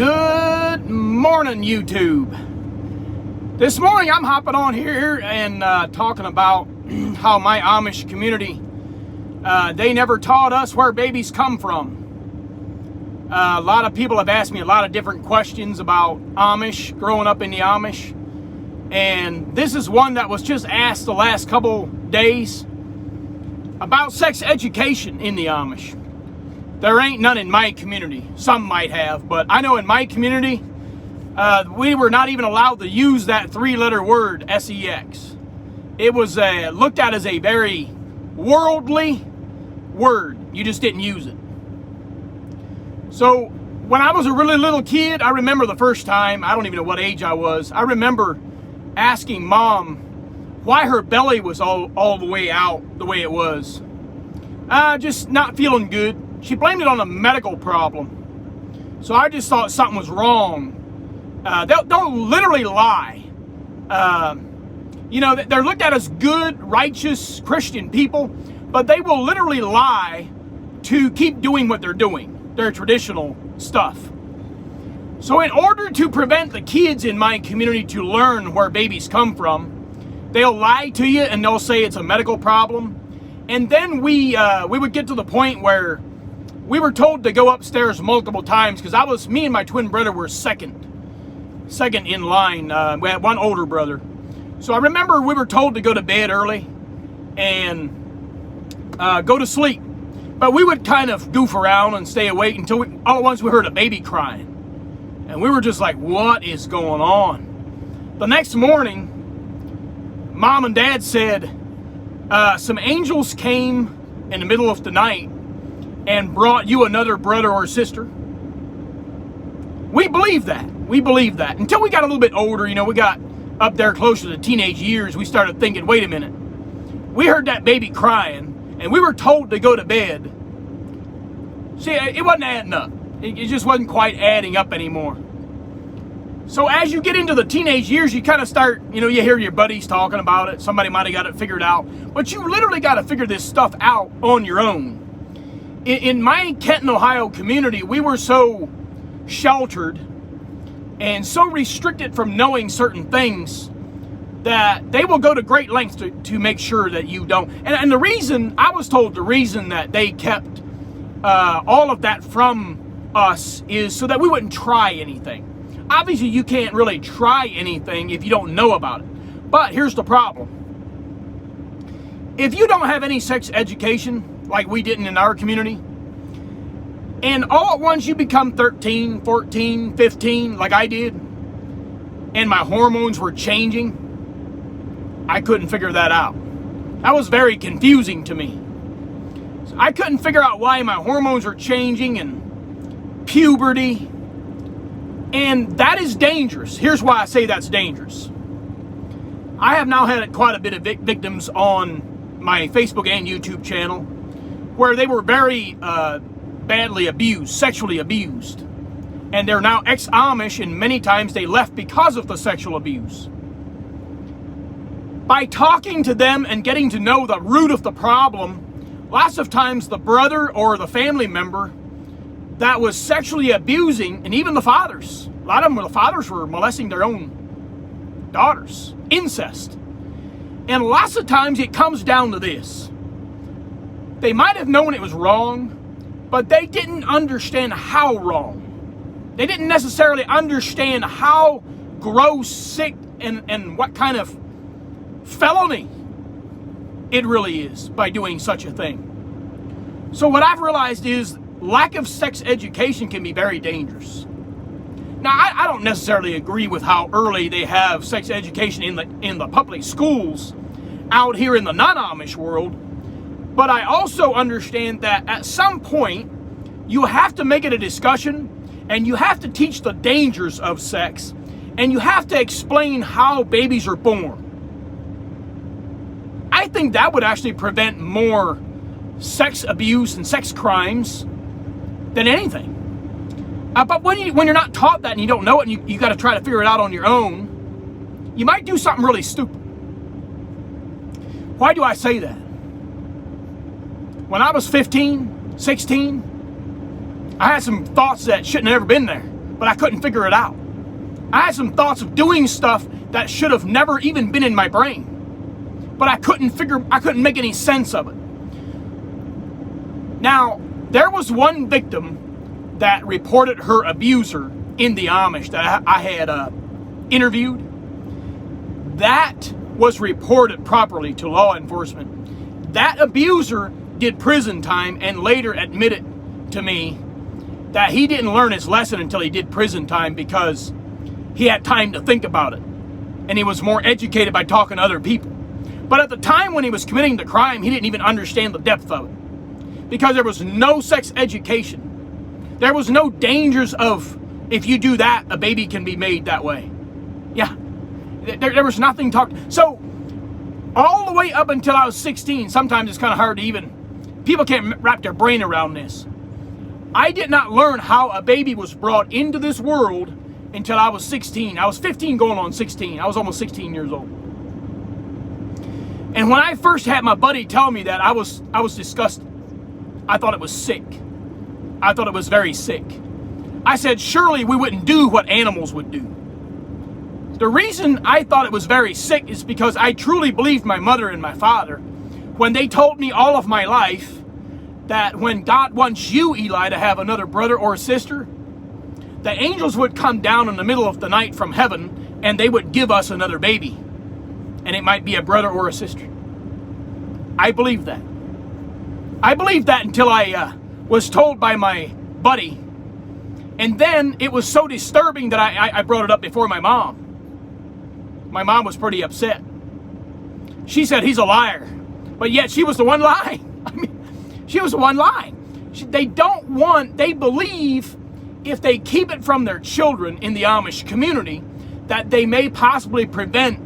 Good morning, YouTube. This morning I'm hopping on here and talking about how my Amish community, they never taught us where babies come from. A lot of people have asked me a lot of different questions about Amish, growing up in the Amish. And this is one that was just asked the last couple days about sex education in the Amish. There ain't none in my community. Some might have, but I know in my community, we were not even allowed to use that three-letter word, sex. It was looked at as a very worldly word. You just didn't use it. So when I was a really little kid, I remember the first time, I don't even know what age I was, I remember asking Mom why her belly was all the way out the way it was. Just not feeling good. She blamed it on a medical problem. So I just thought something was wrong. They'll literally lie. They're looked at as good, righteous Christian people, but they will literally lie to keep doing what they're doing, their traditional stuff. So in order to prevent the kids in my community to learn where babies come from, they'll lie to you and they'll say it's a medical problem. And then we would get to the point where we were told to go upstairs multiple times because me and my twin brother were second in line. We had one older brother. So I remember we were told to go to bed early and go to sleep. But we would kind of goof around and stay awake until all at once we heard a baby crying. And we were just like, what is going on? The next morning, Mom and Dad said some angels came in the middle of the night and brought you another brother or sister. We believed that. Until we got a little bit older, we got up there closer to teenage years, we started thinking, wait a minute. We heard that baby crying, and we were told to go to bed. See, it wasn't adding up. It just wasn't quite adding up anymore. So as you get into the teenage years, you kind of start, you hear your buddies talking about it. Somebody might have got it figured out. But you literally got to figure this stuff out on your own. In my Kenton, Ohio community, we were so sheltered and so restricted from knowing certain things that they will go to great lengths to make sure that you don't. And the reason, I was told the reason that they kept all of that from us is so that we wouldn't try anything. Obviously, you can't really try anything if you don't know about it. But here's the problem. If you don't have any sex education, like we didn't in our community, and all at once you become 13, 14, 15, like I did, and my hormones were changing, I couldn't figure that out. That was very confusing to me. So I couldn't figure out why my hormones were changing and puberty. And that is dangerous. Here's why I say that's dangerous. I have now had quite a bit of victims on my Facebook and YouTube channel where they were very badly abused, sexually abused. And they're now ex-Amish, and many times they left because of the sexual abuse. By talking to them and getting to know the root of the problem, lots of times the brother or the family member that was sexually abusing, and even the fathers, a lot of them, the fathers were molesting their own daughters, incest. And lots of times it comes down to this. They might have known it was wrong, but they didn't understand how wrong. They didn't necessarily understand how gross, sick, and what kind of felony it really is by doing such a thing. So what I've realized is lack of sex education can be very dangerous. Now, I don't necessarily agree with how early they have sex education in the public schools out here in the non-Amish world, but I also understand that at some point you have to make it a discussion, and you have to teach the dangers of sex, and you have to explain how babies are born. I think that would actually prevent more sex abuse and sex crimes than anything. But when you're not taught that and you don't know it, and you got to try to figure it out on your own, you might do something really stupid. Why do I say that? When I was 15, 16, I had some thoughts that shouldn't have ever been there. but I couldn't figure it out. I had some thoughts of doing stuff that should have never even been in my brain, but I couldn't make any sense of it. Now, there was one victim that reported her abuser in the Amish that I had interviewed. That was reported properly to law enforcement. That abuser did prison time and later admitted to me that he didn't learn his lesson until he did prison time because he had time to think about it. And he was more educated by talking to other people. But at the time when he was committing the crime, he didn't even understand the depth of it. Because there was no sex education. There was no dangers of, if you do that, a baby can be made that way. Yeah. There was nothing talked. So, all the way up until I was 16, sometimes it's kind of hard to even, people can't wrap their brain around this. I did not learn how a baby was brought into this world until I was 16. I was 15 going on 16. I was almost 16 years old. And when I first had my buddy tell me that, I was disgusted. I thought it was sick. I thought it was very sick. I said, surely we wouldn't do what animals would do. The reason I thought it was very sick is because I truly believed my mother and my father when they told me all of my life that when God wants you, Eli, to have another brother or sister, the angels would come down in the middle of the night from heaven and they would give us another baby. And it might be a brother or a sister. I believed that. I believed that until I was told by my buddy. And then it was so disturbing that I brought it up before my mom. My mom was pretty upset. She said he's a liar. But yet she was the one lying. I mean, she was the one lying. They believe if they keep it from their children in the Amish community, that they may possibly prevent,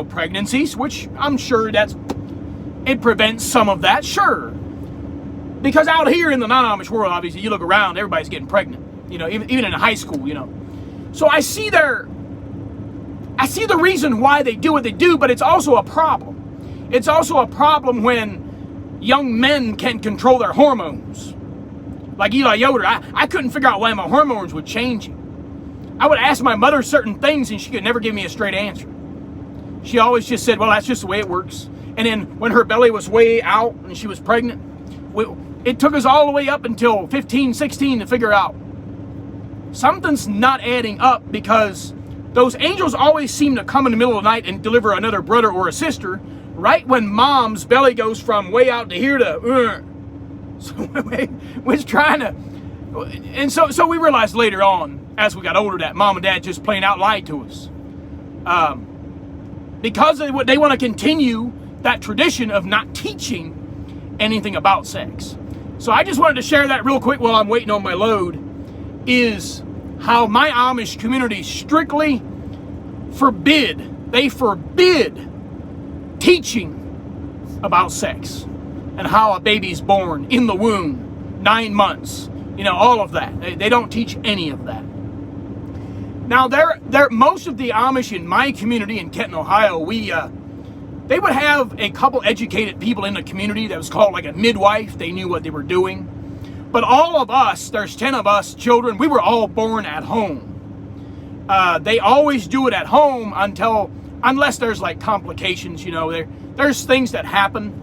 pregnancies, which I'm sure it prevents some of that, sure. Because out here in the non-Amish world, obviously, you look around, everybody's getting pregnant, even in high school, So I see the reason why they do what they do, but it's also a problem. It's also a problem when young men can't control their hormones. Like Eli Yoder, I couldn't figure out why my hormones would change. I would ask my mother certain things and she could never give me a straight answer. She always just said, well, that's just the way it works. And then when her belly was way out and she was pregnant, it took us all the way up until 15, 16 to figure out something's not adding up, because those angels always seem to come in the middle of the night and deliver another brother or a sister right when mom's belly goes from way out to here to so we was trying to, and so we realized later on as we got older that mom and dad just plain out lied to us, because they want to continue that tradition of not teaching anything about sex. So I just wanted to share that real quick while I'm waiting on my load, is how my Amish community strictly forbid teaching about sex and how a baby's born in the womb, 9 months, all of that. They don't teach any of that. Now, most of the Amish in my community in Kenton, Ohio, they would have a couple educated people in the community that was called like a midwife. They knew what they were doing. But all of us, there's 10 of us children, we were all born at home. They always do it at home unless there's like complications, there's things that happen.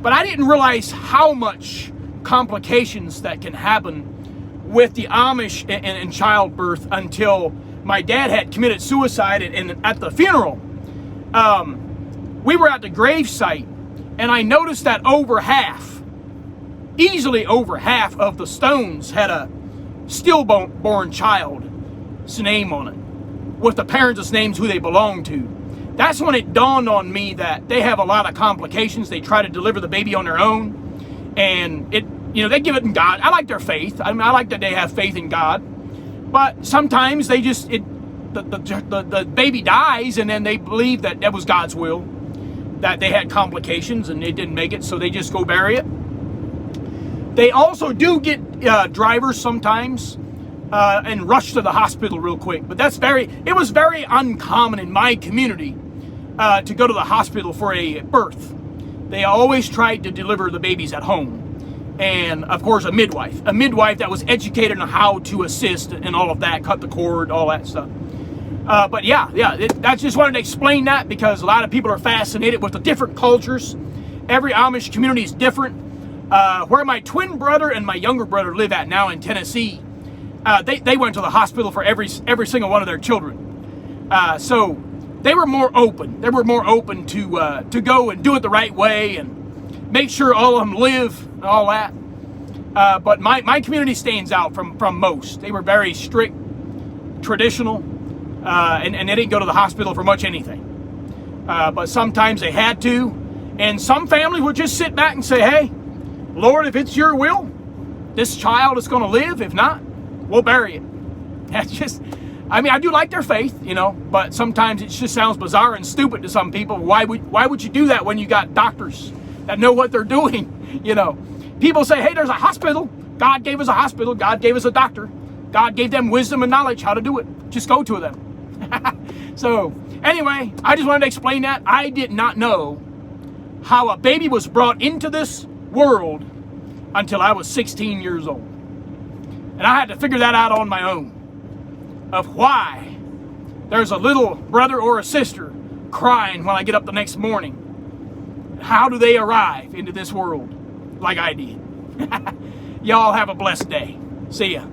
But I didn't realize how much complications that can happen with the Amish and childbirth until my dad had committed suicide, and at the funeral, we were at the grave site, and I noticed that easily over half of the stones had a stillborn child's name on it, with the parents' names who they belonged to. That's when it dawned on me that they have a lot of complications. They try to deliver the baby on their own, and they give it in God. I like their faith. I like that they have faith in God. But sometimes they just, the baby dies, and then they believe that was God's will, that they had complications and they didn't make it, so they just go bury it. They also do get drivers sometimes and rush to the hospital real quick. But it was very uncommon in my community to go to the hospital for a birth. They always tried to deliver the babies at home. and of course a midwife that was educated on how to assist and all of that, cut the cord, all that stuff. But I just wanted to explain that because a lot of people are fascinated with the different cultures. Every Amish community is different. Where my twin brother and my younger brother live at now in Tennessee, they went to the hospital for every single one of their children. So they were more open. They were more open to go and do it the right way and make sure all of them live and all that. But my community stands out from most. They were very strict, traditional, and they didn't go to the hospital for much anything. But sometimes they had to. And some families would just sit back and say, hey, Lord, if it's your will, this child is going to live. If not, we'll bury it. That's just, I do like their faith, but sometimes it just sounds bizarre and stupid to some people. Why would you do that when you got doctors that know what they're doing? People say, hey, there's a hospital. God gave us a hospital. God gave us a doctor. God gave them wisdom and knowledge how to do it. Just go to them. So anyway, I just wanted to explain that. I did not know how a baby was brought into this world until I was 16 years old. And I had to figure that out on my own, of why there's a little brother or a sister crying when I get up the next morning. How do they arrive into this world like I did? Y'all have a blessed day. See ya.